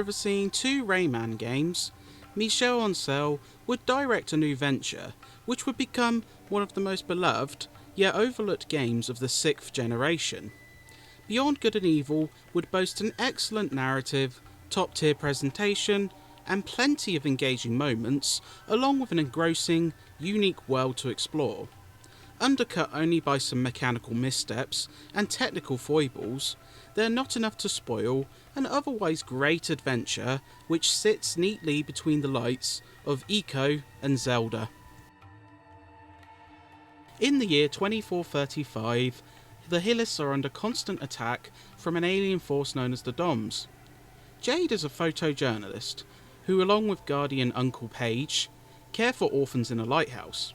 overseeing 2 Rayman games, Michel Ancel would direct a new venture, which would become one of the most beloved, yet overlooked games of the 6th generation. Beyond Good and Evil would boast an excellent narrative, top-tier presentation, and plenty of engaging moments, along with an engrossing, unique world to explore. Undercut only by some mechanical missteps and technical foibles, they're not enough to spoil an otherwise great adventure which sits neatly between the likes of Ico and Zelda. In the year 2435, the Hillis are under constant attack from an alien force known as the Doms. Jade is a photojournalist who, along with guardian Uncle Page, care for orphans in a lighthouse.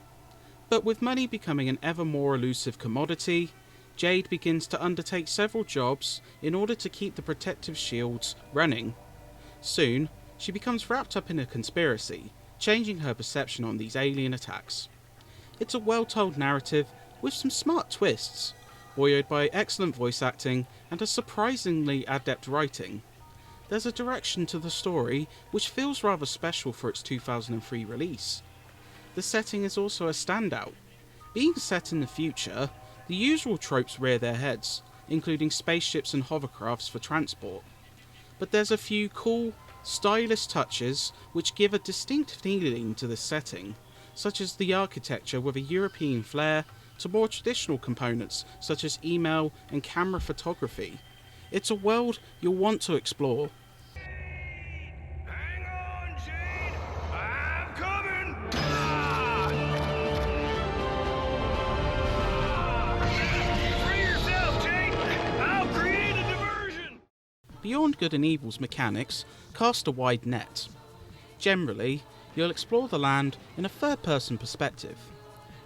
But with money becoming an ever more elusive commodity, Jade begins to undertake several jobs in order to keep the protective shields running. Soon, she becomes wrapped up in a conspiracy, changing her perception on these alien attacks. It's a well-told narrative with some smart twists, buoyed by excellent voice acting and a surprisingly adept writing. There's a direction to the story which feels rather special for its 2003 release. The setting is also a standout. Being set in the future, the usual tropes rear their heads, including spaceships and hovercrafts for transport. But there's a few cool, stylish touches which give a distinct feeling to this setting, such as the architecture with a European flair to more traditional components such as email and camera photography. It's a world you'll want to explore. Hang on, Jade! I'm coming! Free yourself, Jade! I'll create a diversion! Beyond Good and Evil's mechanics cast a wide net. Generally, you'll explore the land in a third-person perspective.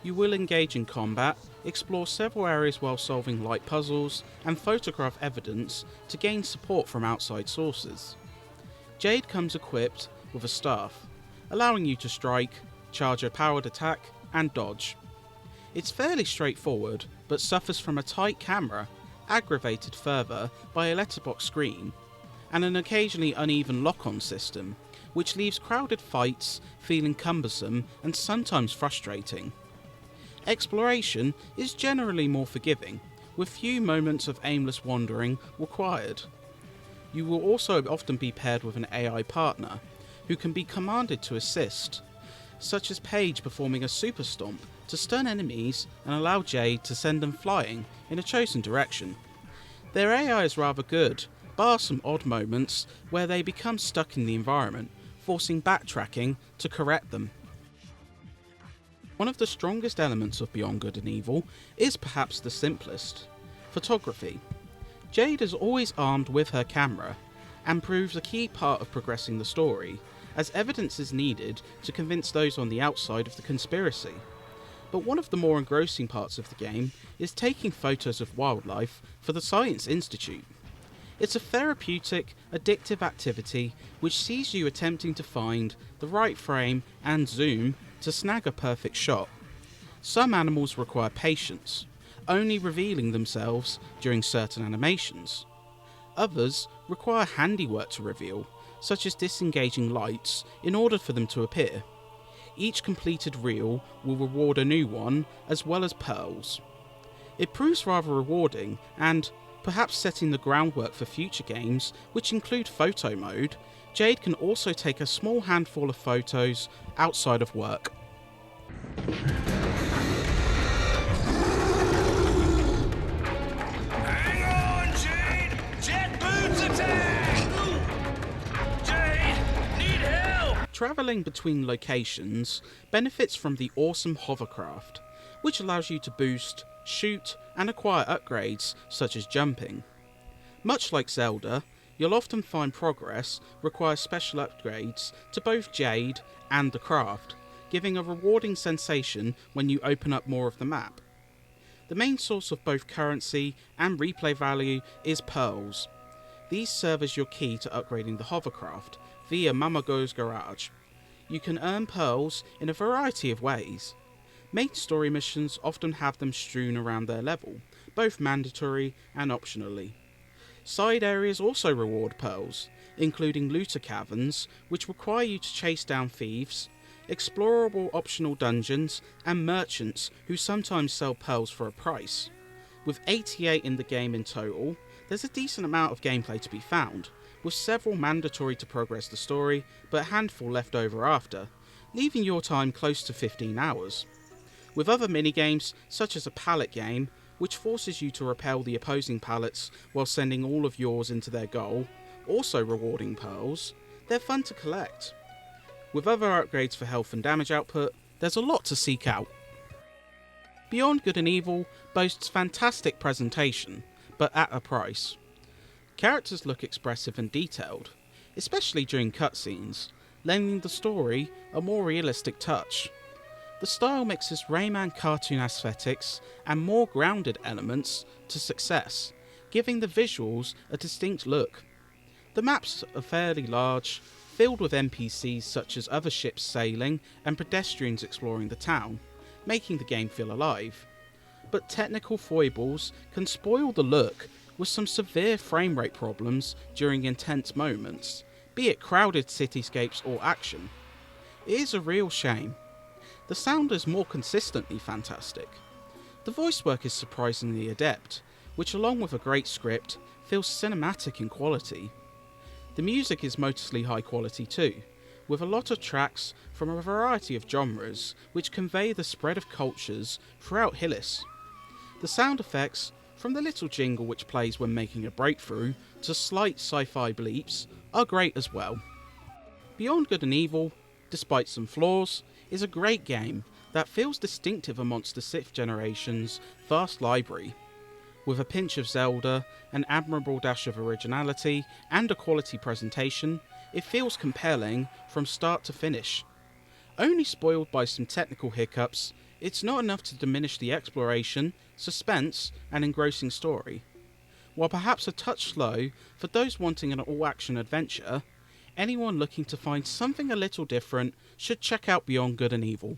You will engage in combat, explore several areas while solving light puzzles, and photograph evidence to gain support from outside sources. Jade comes equipped with a staff, allowing you to strike, charge a powered attack, and dodge. It's fairly straightforward, but suffers from a tight camera, aggravated further by a letterbox screen, and an occasionally uneven lock-on system, which leaves crowded fights feeling cumbersome and sometimes frustrating. Exploration is generally more forgiving, with few moments of aimless wandering required. You will also often be paired with an AI partner, who can be commanded to assist, such as Paige performing a super stomp to stun enemies and allow Jade to send them flying in a chosen direction. Their AI is rather good, bar some odd moments where they become stuck in the environment, forcing backtracking to correct them. One of the strongest elements of Beyond Good and Evil is perhaps the simplest: photography. Jade is always armed with her camera, and proves a key part of progressing the story, as evidence is needed to convince those on the outside of the conspiracy. But one of the more engrossing parts of the game is taking photos of wildlife for the Science Institute. It's a therapeutic, addictive activity which sees you attempting to find the right frame and zoom to snag a perfect shot. Some animals require patience, only revealing themselves during certain animations. Others require handiwork to reveal, such as disengaging lights in order for them to appear. Each completed reel will reward a new one, as well as pearls. It proves rather rewarding, and, perhaps setting the groundwork for future games, which include photo mode, Jade can also take a small handful of photos outside of work. Hang on, Jade! Jet boots attack! Jade, need help! Travelling between locations benefits from the awesome hovercraft, which allows you to boost, shoot, and acquire upgrades such as jumping. Much like Zelda, you'll often find progress requires special upgrades to both Jade and the craft, giving a rewarding sensation when you open up more of the map. The main source of both currency and replay value is pearls. These serve as your key to upgrading the hovercraft via Mamago's Garage. You can earn pearls in a variety of ways. Main story missions often have them strewn around their level, both mandatory and optionally. Side areas also reward pearls, including looter caverns, which require you to chase down thieves, explorable optional dungeons, and merchants who sometimes sell pearls for a price. With 88 in the game in total, there's a decent amount of gameplay to be found, with several mandatory to progress the story, but a handful left over after, leaving your time close to 15 hours. With other minigames, such as a pallet game, which forces you to repel the opposing pallets while sending all of yours into their goal, also rewarding pearls, they're fun to collect. With other upgrades for health and damage output, there's a lot to seek out. Beyond Good and Evil boasts fantastic presentation, but at a price. Characters look expressive and detailed, especially during cutscenes, lending the story a more realistic touch. The style mixes Rayman cartoon aesthetics and more grounded elements to success, giving the visuals a distinct look. The maps are fairly large, filled with NPCs such as other ships sailing and pedestrians exploring the town, making the game feel alive. But technical foibles can spoil the look with some severe frame rate problems during intense moments, be it crowded cityscapes or action. It is a real shame. The sound is more consistently fantastic. The voice work is surprisingly adept, which along with a great script, feels cinematic in quality. The music is mostly high quality too, with a lot of tracks from a variety of genres which convey the spread of cultures throughout Hillis. The sound effects, from the little jingle which plays when making a breakthrough to slight sci-fi bleeps, are great as well. Beyond Good and Evil, despite some flaws, is a great game that feels distinctive amongst the 6th generation's vast library. With a pinch of Zelda, an admirable dash of originality, and a quality presentation, it feels compelling from start to finish. Only spoiled by some technical hiccups, it's not enough to diminish the exploration, suspense, and engrossing story. While perhaps a touch slow for those wanting an all-action adventure, anyone looking to find something a little different should check out Beyond Good and Evil.